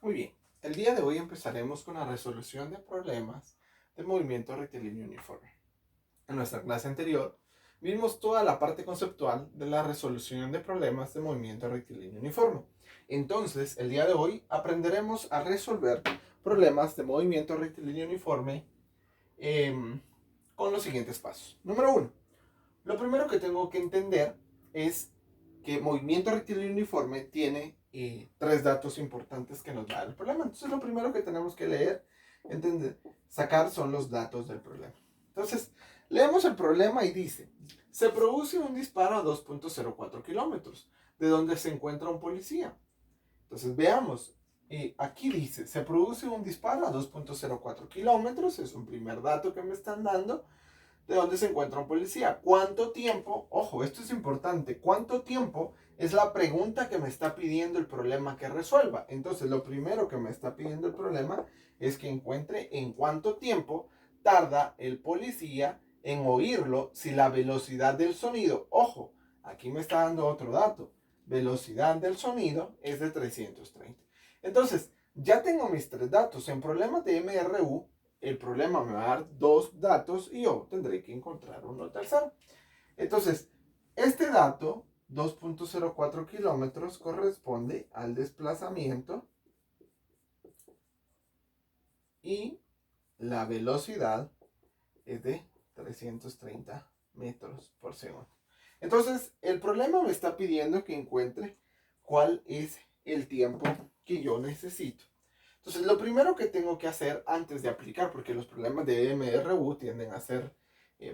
Muy bien, el día de hoy empezaremos con la resolución de problemas de movimiento rectilíneo uniforme. En nuestra clase anterior vimos toda la parte conceptual de la resolución de problemas de movimiento rectilíneo uniforme. Entonces, el día de hoy aprenderemos a resolver problemas de movimiento rectilíneo uniforme con los siguientes pasos. Número 1. Lo primero que tengo que entender es que movimiento rectilíneo uniforme tiene tres datos importantes que nos va a dar el problema. Entonces lo primero que tenemos que leer, entender, sacar son los datos del problema. Entonces, leemos el problema y dice, se produce un disparo a 2.04 kilómetros, de donde se encuentra un policía. Entonces veamos, aquí dice, se produce un disparo a 2.04 kilómetros, es un primer dato que me están dando, de dónde se encuentra un policía. ¿Cuánto tiempo? Ojo, esto es importante. ¿Cuánto tiempo? Es la pregunta que me está pidiendo el problema que resuelva. Entonces, lo primero que me está pidiendo el problema es que encuentre en cuánto tiempo tarda el policía en oírlo si la velocidad del sonido, ojo, aquí me está dando otro dato, velocidad del sonido es de 330. Entonces, ya tengo mis tres datos. En problemas de MRU, el problema me va a dar dos datos y yo tendré que encontrar uno tercero. Entonces, este dato, 2.04 kilómetros, corresponde al desplazamiento y la velocidad es de 330 metros por segundo. Entonces, el problema me está pidiendo que encuentre cuál es el tiempo que yo necesito. Entonces, lo primero que tengo que hacer antes de aplicar, porque los problemas de MRU tienden a ser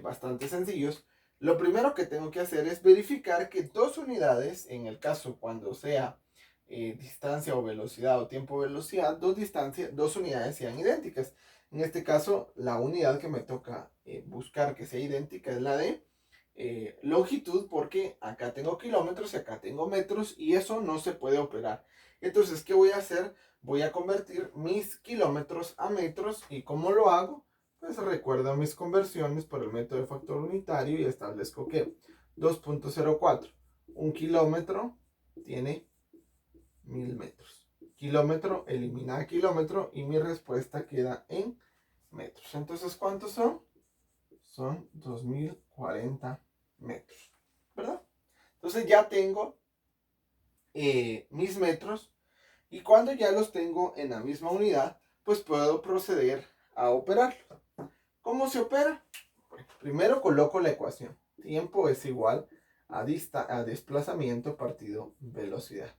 bastante sencillos, lo primero que tengo que hacer es verificar que dos unidades, en el caso cuando sea distancia o velocidad o tiempo velocidad, dos unidades sean idénticas. En este caso, la unidad que me toca buscar que sea idéntica es la de longitud, porque acá tengo kilómetros y acá tengo metros y eso no se puede operar. Entonces, ¿qué voy a hacer? Voy a convertir mis kilómetros a metros. ¿Y cómo lo hago? Pues recuerdo mis conversiones por el método de factor unitario y establezco que 2.04, un kilómetro tiene 1000 metros. Kilómetro elimina kilómetro y mi respuesta queda en metros. Entonces, ¿cuántos son? Son 2040 metros, ¿verdad? Entonces ya tengo mis metros y cuando ya los tengo en la misma unidad, pues puedo proceder a operarlo. ¿Cómo se opera? Bueno, primero coloco la ecuación. Tiempo es igual a desplazamiento partido velocidad.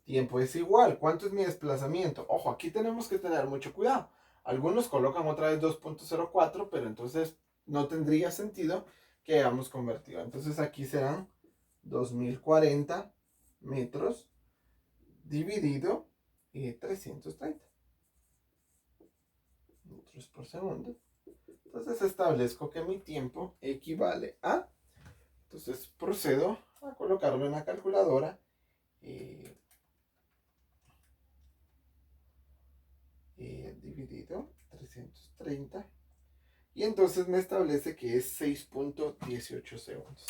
Tiempo es igual. ¿Cuánto es mi desplazamiento? Ojo, aquí tenemos que tener mucho cuidado. Algunos colocan otra vez 2.04, pero entonces no tendría sentido que hayamos convertido. Entonces aquí serán 2040 metros dividido 330 metros por segundo. Entonces establezco que mi tiempo equivale a... Entonces procedo a colocarlo en la calculadora. Dividido 330. Y entonces me establece que es 6.18 segundos.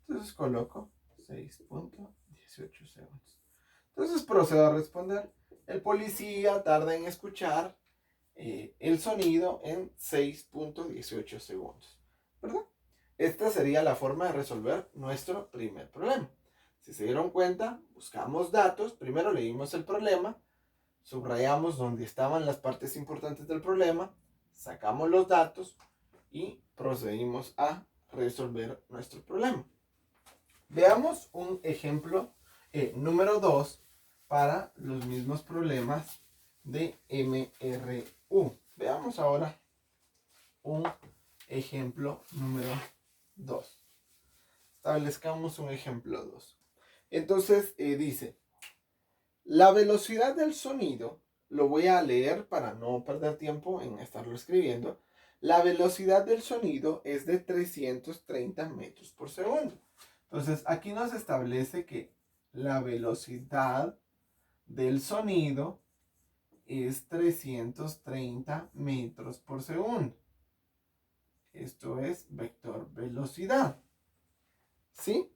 Entonces coloco 6.18 segundos. Entonces procedo a responder. El policía tarda en escuchar el sonido en 6.18 segundos, ¿verdad? Esta sería la forma de resolver nuestro primer problema. Si se dieron cuenta, buscamos datos, primero leímos el problema, subrayamos donde estaban las partes importantes del problema, sacamos los datos y procedimos a resolver nuestro problema. Veamos un ejemplo número 2 para los mismos problemas de MRU. Veamos ahora un ejemplo número 2. Establezcamos un ejemplo 2. Entonces dice, la velocidad del sonido, lo voy a leer para no perder tiempo en estarlo escribiendo. La velocidad del sonido es de 330 metros por segundo. Entonces aquí nos establece que la velocidad del sonido es 330 metros por segundo. Esto es vector velocidad. ¿Sí?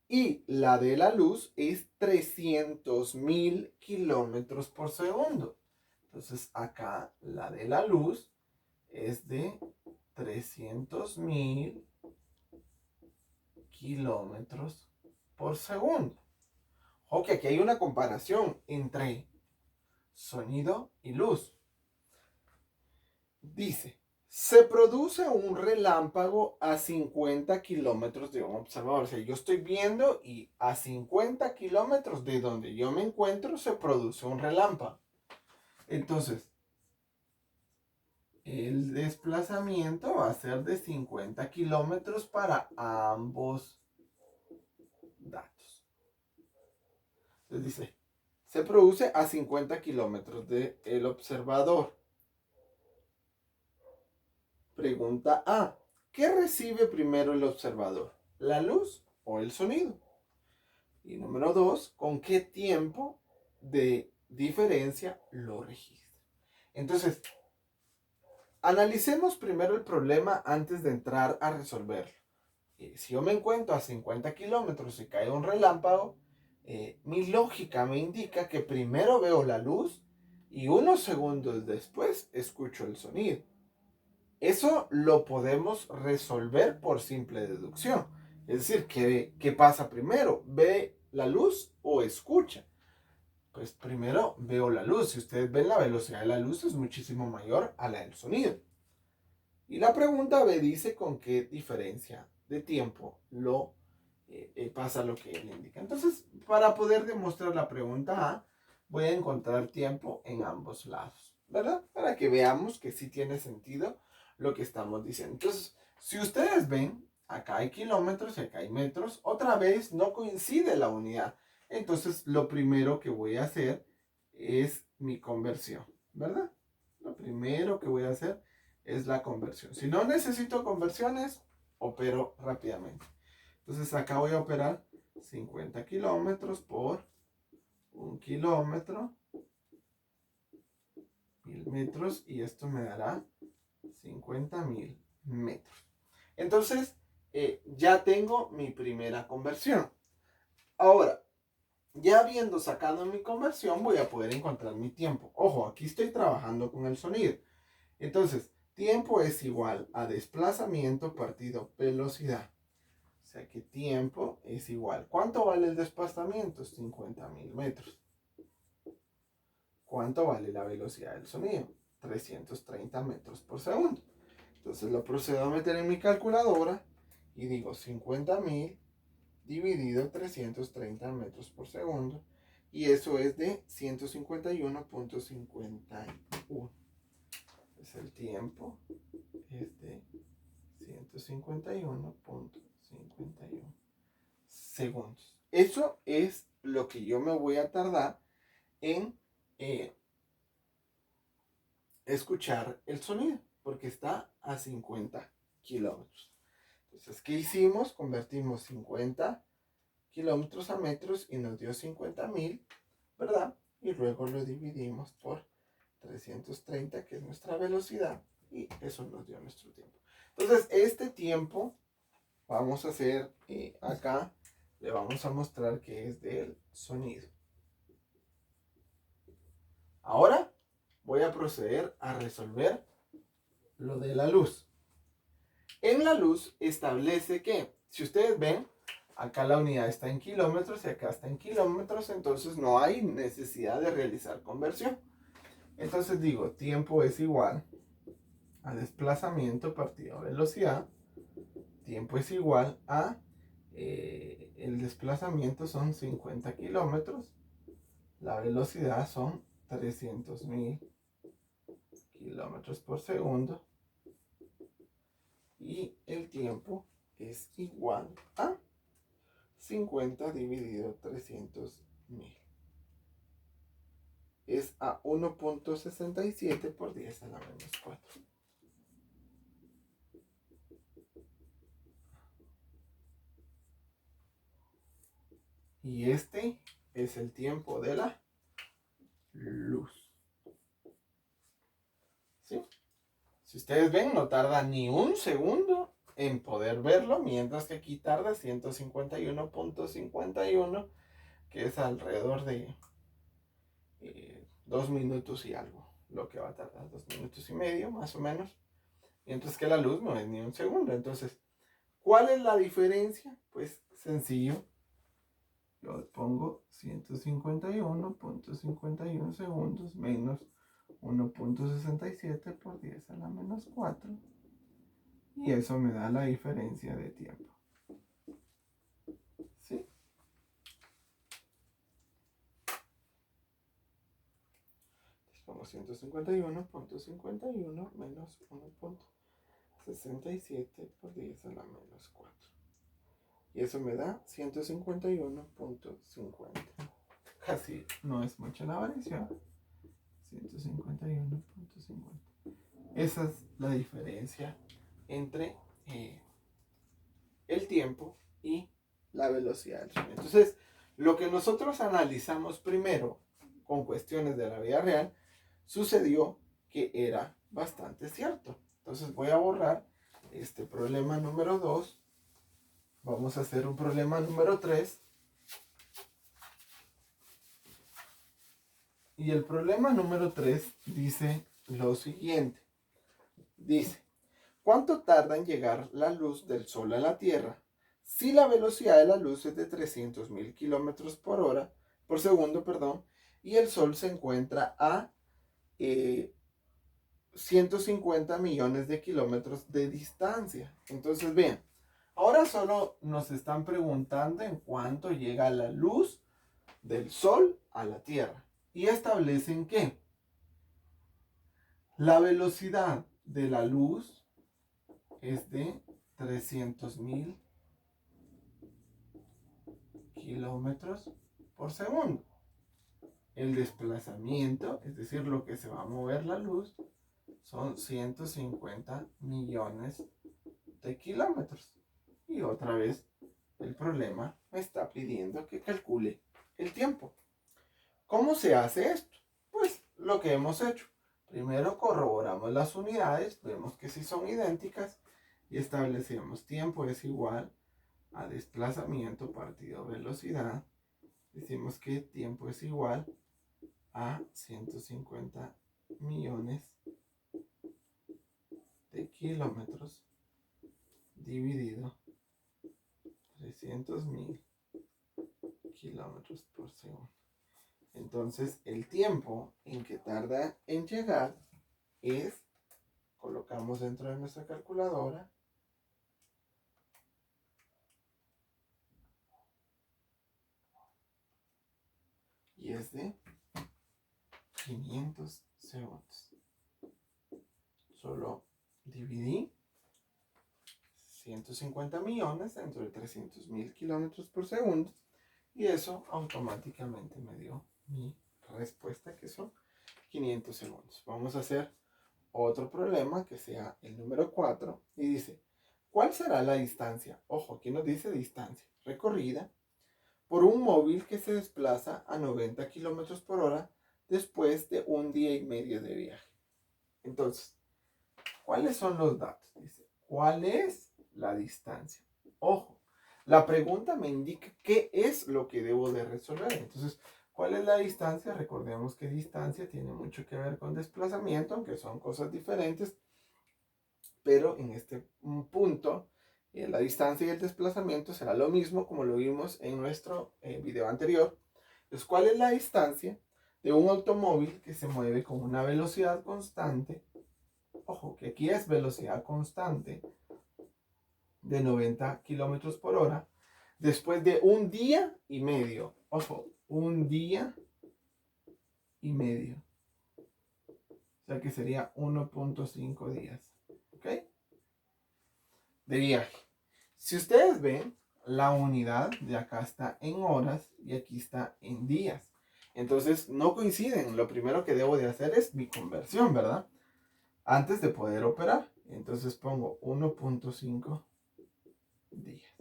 Y la de la luz es 300.000 kilómetros por segundo. Entonces acá la de la luz es de 300.000 kilómetros por segundo. Ok, aquí hay una comparación entre sonido y luz. Dice, se produce un relámpago a 50 kilómetros de un observador. O sea, yo estoy viendo y a 50 kilómetros de donde yo me encuentro se produce un relámpago. Entonces, el desplazamiento va a ser de 50 kilómetros para ambos datos. Entonces dice, se produce a 50 kilómetros del observador. Pregunta A. ¿Qué recibe primero el observador? ¿La luz o el sonido? Y número 2. ¿Con qué tiempo de diferencia lo registra? Entonces, analicemos primero el problema antes de entrar a resolverlo. Si yo me encuentro a 50 kilómetros y cae un relámpago, mi lógica me indica que primero veo la luz y unos segundos después escucho el sonido. Eso lo podemos resolver por simple deducción. Es decir, ¿qué pasa primero? ¿Ve la luz o escucha? Pues primero veo la luz. Si ustedes ven, la velocidad de la luz es muchísimo mayor a la del sonido. Y la pregunta B dice con qué diferencia de tiempo pasa lo que él indica. Entonces, para poder demostrar la pregunta A, voy a encontrar tiempo en ambos lados, ¿verdad? Para que veamos que sí tiene sentido lo que estamos diciendo. Entonces, si ustedes ven, acá hay kilómetros y acá hay metros, otra vez no coincide la unidad. Entonces, lo primero que voy a hacer es mi conversión, ¿verdad? Lo primero que voy a hacer es la conversión. Si no necesito conversiones, opero rápidamente. Entonces acá voy a operar 50 kilómetros por 1 kilómetro, 1000 metros, y esto me dará 50.000 metros. Entonces, ya tengo mi primera conversión. Ahora, ya habiendo sacado mi conversión, voy a poder encontrar mi tiempo. Ojo, aquí estoy trabajando con el sonido. Entonces, tiempo es igual a desplazamiento partido velocidad. O sea que tiempo es igual. ¿Cuánto vale el desplazamiento? 50.000 metros. ¿Cuánto vale la velocidad del sonido? 330 metros por segundo. Entonces lo procedo a meter en mi calculadora y digo 50.000 dividido 330 metros por segundo. Y eso es de 151.51. Entonces el tiempo es de 151.51 segundos. Eso es lo que yo me voy a tardar en escuchar el sonido, porque está a 50 kilómetros. Entonces, ¿qué hicimos? Convertimos 50 kilómetros a metros y nos dio 50.000, ¿verdad? Y luego lo dividimos por 330, que es nuestra velocidad, y eso nos dio nuestro tiempo. Entonces, este tiempo vamos a hacer acá, le vamos a mostrar que es del sonido. Ahora voy a proceder a resolver lo de la luz. En la luz establece que, si ustedes ven, acá la unidad está en kilómetros y acá está en kilómetros, entonces no hay necesidad de realizar conversión. Entonces digo, tiempo es igual a desplazamiento partido velocidad. Tiempo es igual a, el desplazamiento son 50 kilómetros, la velocidad son 300.000 kilómetros por segundo, y el tiempo es igual a 50 dividido 300.000. Es a 1.67 por 10 a la menos 4. Y este es el tiempo de la luz. ¿Sí? Si ustedes ven, no tarda ni un segundo en poder verlo, mientras que aquí tarda 151.51, que es alrededor de 2 minutos y algo, lo que va a tardar 2 minutos y medio más o menos, mientras que la luz no es ni un segundo. Entonces, ¿cuál es la diferencia? Pues sencillo, yo pongo 151.51 segundos menos 1.67 por 10 a la menos 4, y eso me da la diferencia de tiempo. ¿Sí? Pongo 151.51 menos 1.67 por 10 a la menos 4. Y eso me da 151.50. Casi no es mucha la variación. 151.50. Esa es la diferencia entre el tiempo y la velocidad del sonido. Entonces, lo que nosotros analizamos primero con cuestiones de la vida real sucedió que era bastante cierto. Entonces voy a borrar este problema número 2. Vamos a hacer un problema número 3. Y el problema número 3 dice lo siguiente. Dice, ¿cuánto tarda en llegar la luz del Sol a la Tierra si la velocidad de la luz es de 300.000 kilómetros por segundo, y el Sol se encuentra a 150 millones de kilómetros de distancia? Entonces, vean, ahora solo nos están preguntando en cuánto llega la luz del Sol a la Tierra. Y establecen que la velocidad de la luz es de 300.000 kilómetros por segundo. El desplazamiento, es decir, lo que se va a mover la luz, son 150 millones de kilómetros. Y otra vez, el problema me está pidiendo que calcule el tiempo. ¿Cómo se hace esto? Pues lo que hemos hecho. Primero corroboramos las unidades, vemos que sí son idénticas y establecemos tiempo es igual a desplazamiento partido velocidad. Decimos que tiempo es igual a 150 millones de kilómetros dividido 300.000 kilómetros por segundo. Entonces el tiempo en que tarda en llegar es, colocamos dentro de nuestra calculadora, y es de 500 segundos. Solo dividí 150 millones dentro de 300.000 kilómetros por segundo, y eso automáticamente me dio mi respuesta, que son 500 segundos. Vamos a hacer otro problema que sea el número 4 y dice, ¿cuál será la distancia? Ojo, aquí nos dice distancia recorrida por un móvil que se desplaza a 90 kilómetros por hora después de un día y medio de viaje. Entonces, ¿cuáles son los datos? Dice, ¿cuál es la distancia? Ojo, la pregunta me indica qué es lo que debo de resolver. Entonces, ¿cuál es la distancia? Recordemos que distancia tiene mucho que ver con desplazamiento, aunque son cosas diferentes. Pero en este punto, la distancia y el desplazamiento será lo mismo como lo vimos en nuestro video anterior. Entonces, ¿cuál es la distancia de un automóvil que se mueve con una velocidad constante? Ojo, que aquí es velocidad constante de 90 kilómetros por hora después de un día y medio. Ojo, un día y medio. O sea que sería 1.5 días. ¿Ok? De viaje. Si ustedes ven, la unidad de acá está en horas y aquí está en días. Entonces no coinciden. Lo primero que debo de hacer es mi conversión, ¿verdad? Antes de poder operar. Entonces pongo 1.5 días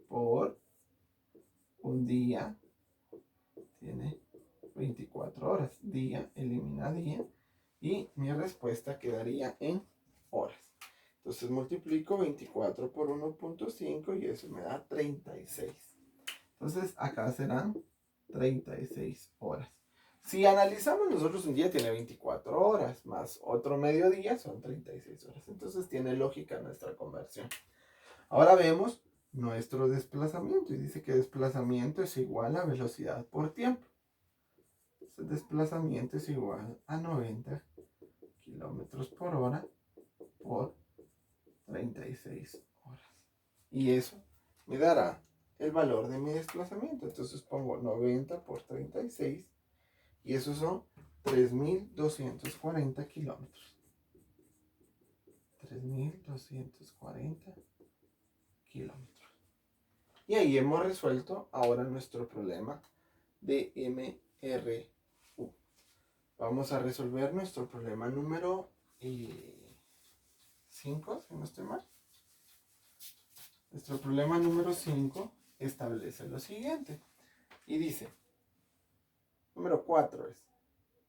por un día. Tiene 24 horas. Día elimina día. Y mi respuesta quedaría en horas. Entonces multiplico 24 por 1.5 y eso me da 36. Entonces acá serán 36 horas. Si analizamos, nosotros un día tiene 24 horas, más otro mediodía son 36 horas. Entonces tiene lógica nuestra conversión. Ahora vemos nuestro desplazamiento y dice que desplazamiento es igual a velocidad por tiempo. Entonces desplazamiento es igual a 90 kilómetros por hora por 36 horas. Y eso me dará el valor de mi desplazamiento. Entonces pongo 90 por 36 y esos son 3.240 kilómetros. 3.240 kilómetros. Y ahí hemos resuelto ahora nuestro problema de MRU. Vamos a resolver nuestro problema número 5, si no estoy mal. Nuestro problema número 5 establece lo siguiente. Y dice, número 4 es,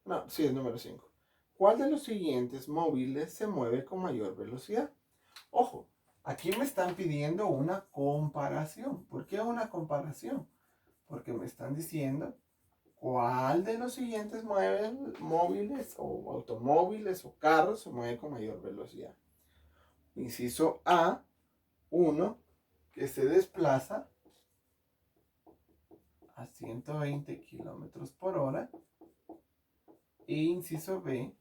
no, sí es número 5. ¿Cuál de los siguientes móviles se mueve con mayor velocidad? Ojo, aquí me están pidiendo una comparación. ¿Por qué una comparación? Porque me están diciendo cuál de los siguientes móviles o automóviles o carros se mueve con mayor velocidad. Inciso A, 1 que se desplaza a 120 kilómetros por hora. E inciso B,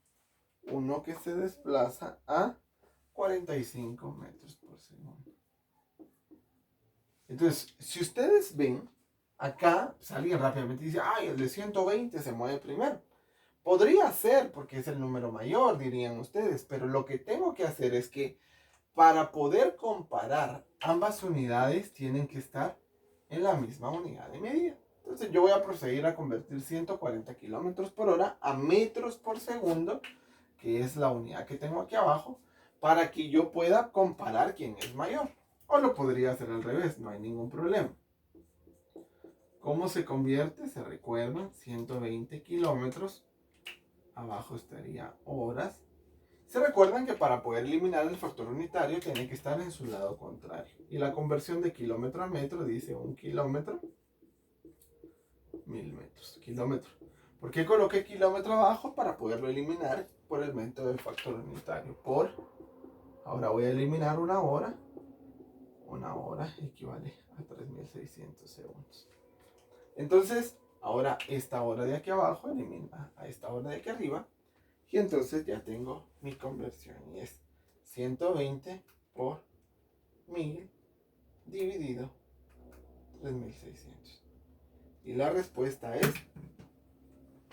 uno que se desplaza a 45 metros por segundo. Entonces, si ustedes ven, acá pues alguien rápidamente dice, ay, el de 120 se mueve primero. Podría ser porque es el número mayor, dirían ustedes, pero lo que tengo que hacer es que para poder comparar ambas unidades tienen que estar en la misma unidad de medida. Entonces yo voy a proceder a convertir 140 kilómetros por hora a metros por segundo, que es la unidad que tengo aquí abajo, para que yo pueda comparar quién es mayor. O lo podría hacer al revés, no hay ningún problema. ¿Cómo se convierte? Se recuerdan, 120 kilómetros, abajo estaría horas. Se recuerdan que para poder eliminar el factor unitario tiene que estar en su lado contrario. Y la conversión de kilómetro a metro dice 1 kilómetro, 1000 metros, kilómetro. ¿Por qué coloqué kilómetro abajo? Para poderlo eliminar por el método del factor unitario. Ahora voy a eliminar una hora. Una hora equivale a 3600 segundos. Entonces, ahora esta hora de aquí abajo elimina a esta hora de aquí arriba. Y entonces ya tengo mi conversión. Y es 120 por 1000 dividido 3600. Y la respuesta es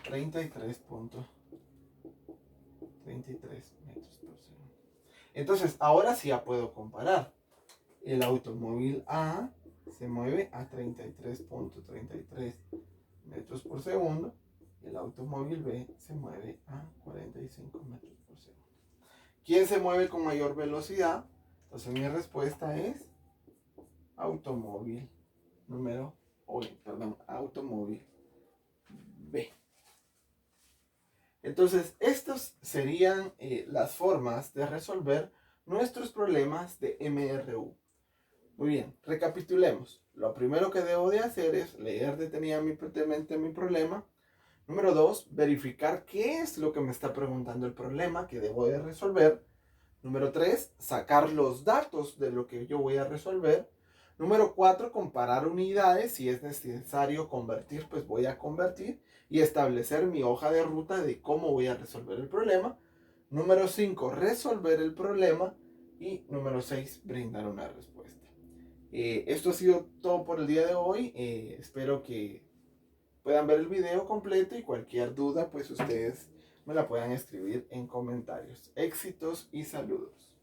33.33 metros por segundo. Entonces, ahora sí ya puedo comparar. El automóvil A se mueve a 33.33 metros por segundo. El automóvil B se mueve a 45 metros por segundo. ¿Quién se mueve con mayor velocidad? Entonces mi respuesta es automóvil automóvil B. Entonces, estas serían las formas de resolver nuestros problemas de MRU. Muy bien, recapitulemos. Lo primero que debo de hacer es leer detenidamente mi problema. Número 2, verificar qué es lo que me está preguntando el problema que debo de resolver. Número 3, sacar los datos de lo que yo voy a resolver. Número 4, comparar unidades. Si es necesario convertir, pues voy a convertir y establecer mi hoja de ruta de cómo voy a resolver el problema. Número 5, resolver el problema. Y número 6, brindar una respuesta. Esto ha sido todo por el día de hoy. Espero que puedan ver el video completo y cualquier duda, pues ustedes me la puedan escribir en comentarios. Éxitos y saludos.